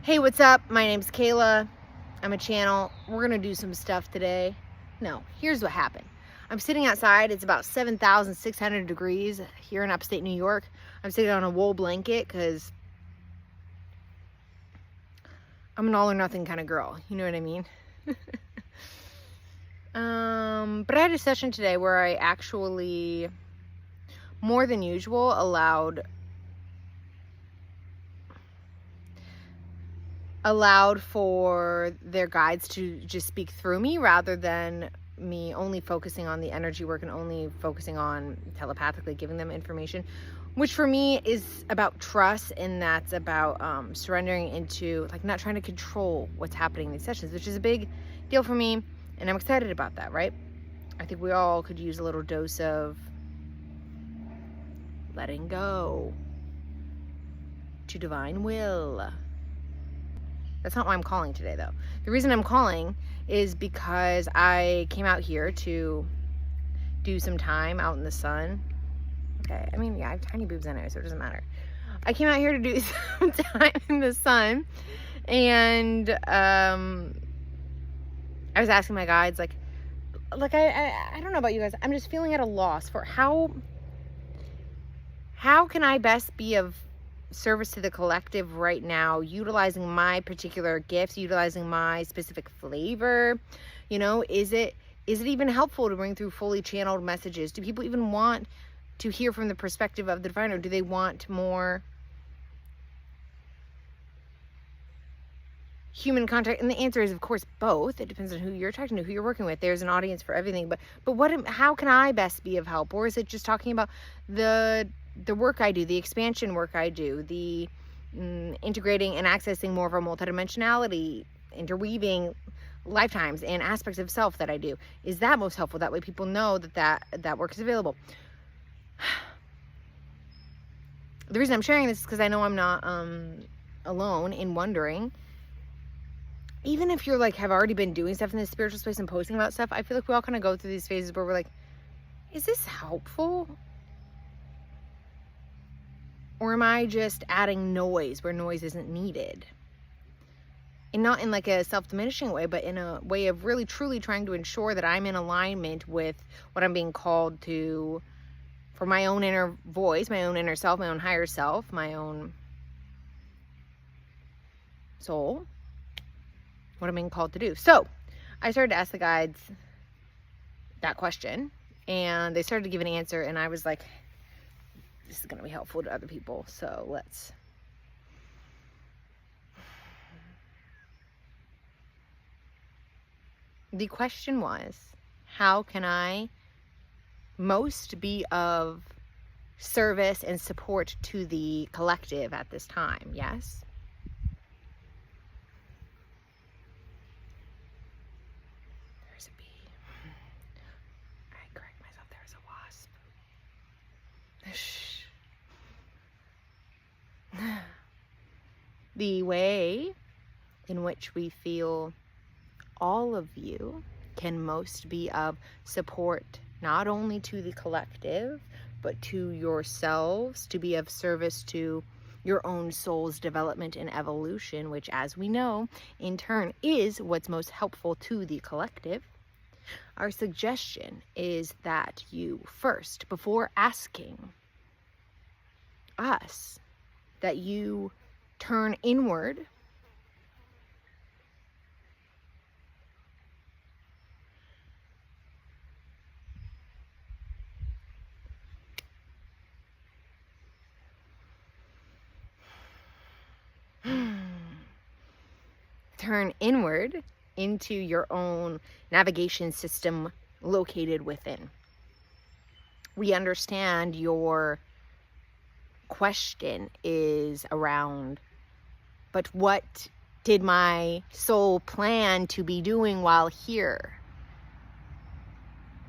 Hey, what's up? My name's Kayla. I'm a channel. We're gonna do some stuff today. No, here's what happened. I'm sitting outside. It's about 7,600 degrees here in upstate New York. I'm sitting on a wool blanket because I'm an all or nothing kind of girl. You know what I mean? But I had a session today where I actually, more than usual, allowed for their guides to just speak through me rather than me only focusing on the energy work and only focusing on telepathically giving them information, which for me is about trust, and that's about surrendering into, like, not trying to control what's happening in these sessions, which is a big deal for me, and I'm excited about that, right? I think we all could use a little dose of letting go to divine will. That's not why I'm calling today, though. The reason I'm calling is because I came out here to do some time out in the sun. Okay, I mean, yeah, I have tiny boobs anyway, so it doesn't matter. I came out here to do some time in the sun, and I was asking my guides, like I don't know about you guys. I'm just feeling at a loss for how can I best be of service to the collective right now, utilizing my particular gifts, utilizing my specific flavor. You know, is it even helpful to bring through fully channeled messages? Do people even want to hear from the perspective of the divine, or do they want more human contact? And the answer is, of course, both. It depends on who you're talking to, who you're working with. There's an audience for everything, but how can I best be of help? Or is it just talking about the work I do, the expansion work I do, the integrating and accessing more of a multidimensionality, interweaving lifetimes and aspects of self that I do? Is that most helpful? That way people know that work is available. The reason I'm sharing this is because I know I'm not alone in wondering. Even if you're like, have already been doing stuff in this spiritual space and posting about stuff, I feel like we all kind of go through these phases where we're like, is this helpful? Or am I just adding noise where noise isn't needed? And not in like a self-diminishing way, but in a way of really truly trying to ensure that I'm in alignment with what I'm being called to, for my own inner voice, my own inner self, my own higher self, my own soul, what I'm being called to do. So I started to ask the guides that question, and they started to give an answer, and I was like, this is going to be helpful to other people, so let's. The question was, how can I most be of service and support to the collective at this time? Yes? There's a bee. I correct myself, there's a wasp. Shh. The way in which we feel all of you can most be of support, not only to the collective, but to yourselves, to be of service to your own soul's development and evolution, which, as we know, in turn is what's most helpful to the collective. Our suggestion is that you first, before asking us, that you turn inward into your own navigation system located within. We understand your question is around, but what did my soul plan to be doing while here?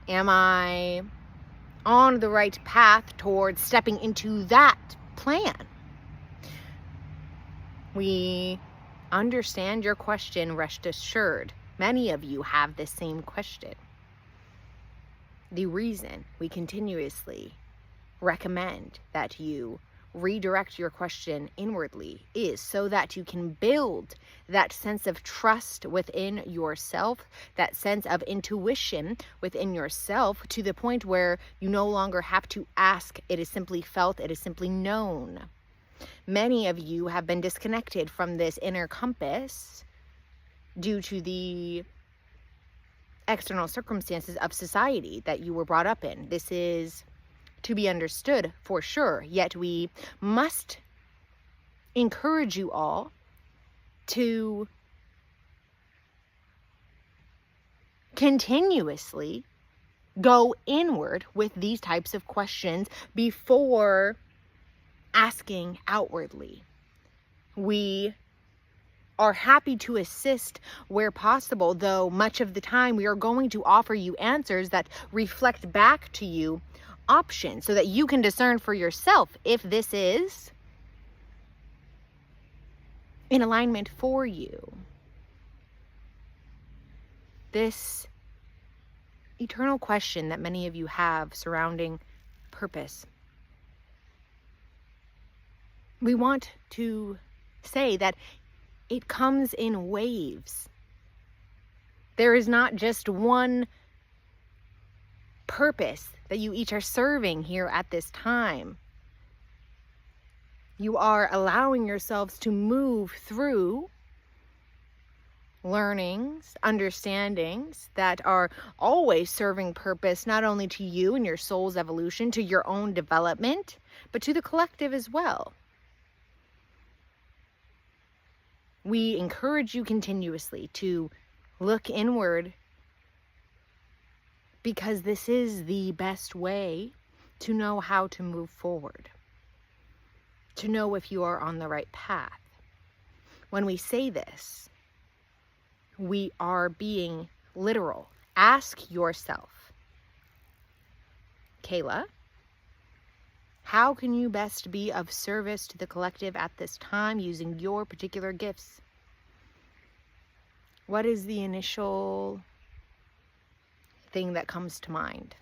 Am I on the right path towards stepping into that plan? We understand your question, rest assured. Many of you have the same question. The reason we continuously recommend that you redirect your question inwardly is so that you can build that sense of trust within yourself, that sense of intuition within yourself, to the point where you no longer have to ask. It is simply felt, it is simply known. Many of you have been disconnected from this inner compass due to the external circumstances of society that you were brought up in. This is to be understood for sure, yet we must encourage you all to continuously go inward with these types of questions before asking outwardly. We are happy to assist where possible, though much of the time we are going to offer you answers that reflect back to you options so that you can discern for yourself if this is in alignment for you. This eternal question that many of you have surrounding purpose. We want to say that it comes in waves. There is not just one purpose that you each are serving here at this time. You are allowing yourselves to move through learnings, understandings that are always serving purpose, not only to you and your soul's evolution, to your own development, but to the collective as well. We encourage you continuously to look inward, because this is the best way to know how to move forward, to know if you are on the right path. When we say this, we are being literal. Ask yourself, Kayla, how can you best be of service to the collective at this time using your particular gifts? What is the initial thing that comes to mind?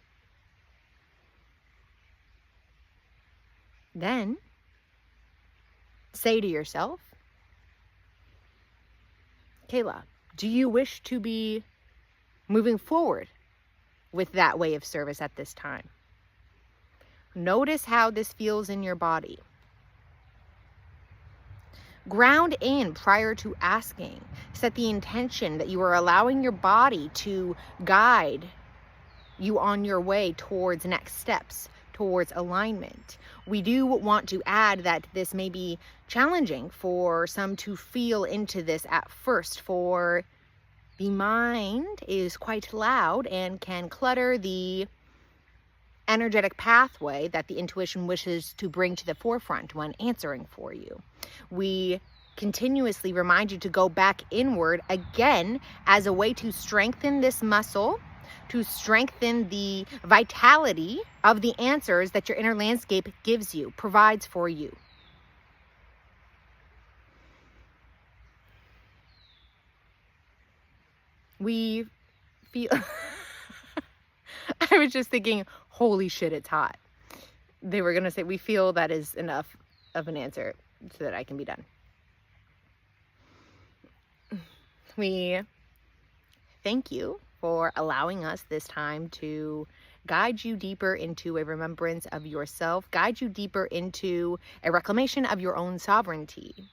Then say to yourself, Kayla, do you wish to be moving forward with that way of service at this time? Notice how this feels in your body. Ground in prior to asking. Set the intention that you are allowing your body to guide you on your way towards next steps, towards alignment. We do want to add that this may be challenging for some to feel into this at first, for the mind is quite loud and can clutter the energetic pathway that the intuition wishes to bring to the forefront when answering for you. We continuously remind you to go back inward again as a way to strengthen this muscle, to strengthen the vitality of the answers that your inner landscape gives you, provides for you. We feel... I was just thinking, holy shit, it's hot. They were going to say, we feel that is enough of an answer so that I can be done. We thank you for allowing us this time to guide you deeper into a remembrance of yourself, guide you deeper into a reclamation of your own sovereignty.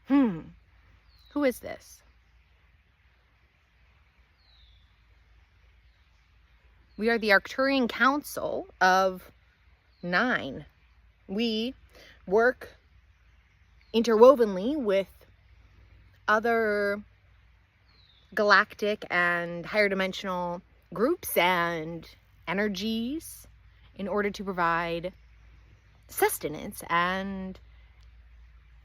Who is this? We are the Arcturian Council of 9. We work interwovenly with other galactic and higher dimensional groups and energies in order to provide sustenance and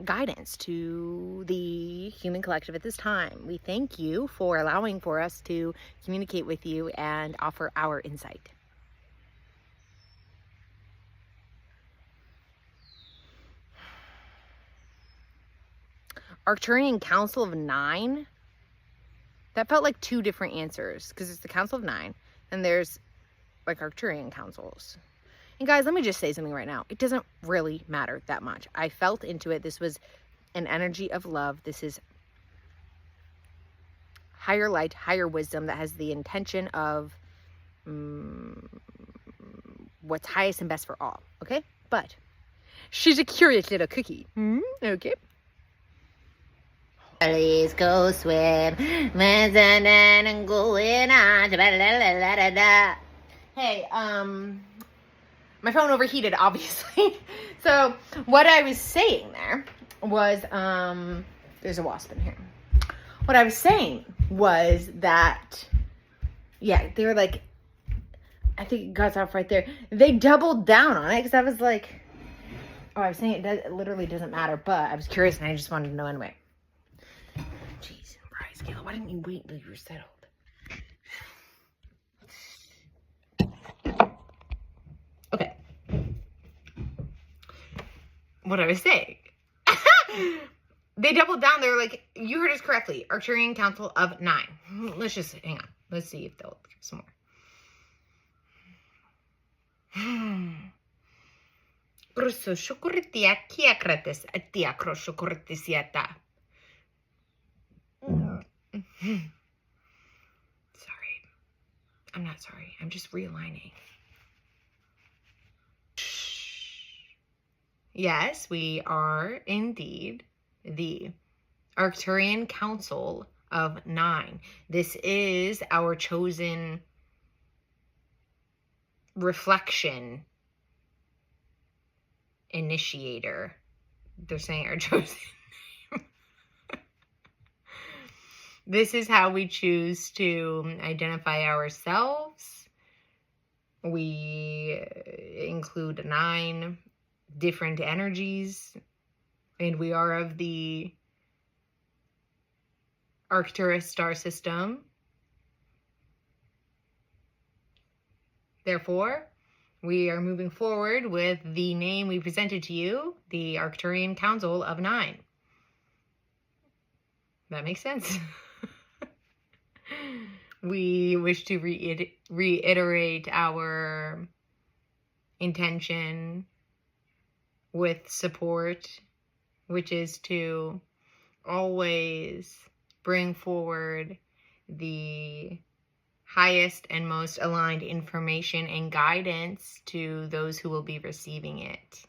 guidance to the human collective at this time. We thank you for allowing for us to communicate with you and offer our insight. Arcturian Council of 9. That felt like two different answers, because it's the Council of 9 and there's like Arcturian councils. And guys, let me just say something right now. It doesn't really matter that much. I felt into it. This was an energy of love. This is higher light, higher wisdom that has the intention of what's highest and best for all. Okay? But she's a curious little cookie. Okay. Let's go swim. And going on. Hey, my phone overheated, obviously. So what I was saying there was, there's a wasp in here. What I was saying was that, yeah, they were like, I think it got off right there. They doubled down on it because I was like, oh, I was saying it literally doesn't matter, but I was curious and I just wanted to know anyway. Jeez, Bryce, Kayla, why didn't you wait until you were settled? Okay. What I was saying. They doubled down. They were like, you heard us correctly. Arcturian Council of 9. Let's just hang on. Let's see if they'll give some more. Sorry. I'm not sorry. I'm just realigning. Yes, we are indeed the Arcturian Council of 9. This is our chosen reflection initiator. They're saying our chosen. This is how we choose to identify ourselves. We include 9 different energies, and we are of the Arcturus star system. Therefore, we are moving forward with the name we presented to you, the Arcturian Council of 9. That makes sense. We wish to reiterate our intention with support, which is to always bring forward the highest and most aligned information and guidance to those who will be receiving it.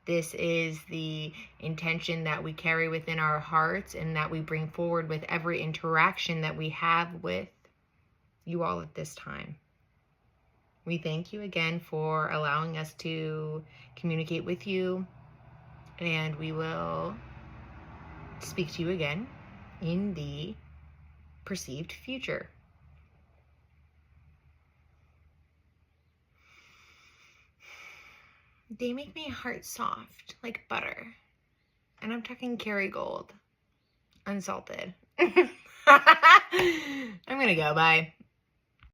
This is the intention that we carry within our hearts and that we bring forward with every interaction that we have with you all at this time. We thank you again for allowing us to communicate with you, and we will speak to you again in the perceived future. They make my heart soft, like butter. And I'm talking Kerrygold, unsalted. I'm gonna go, bye.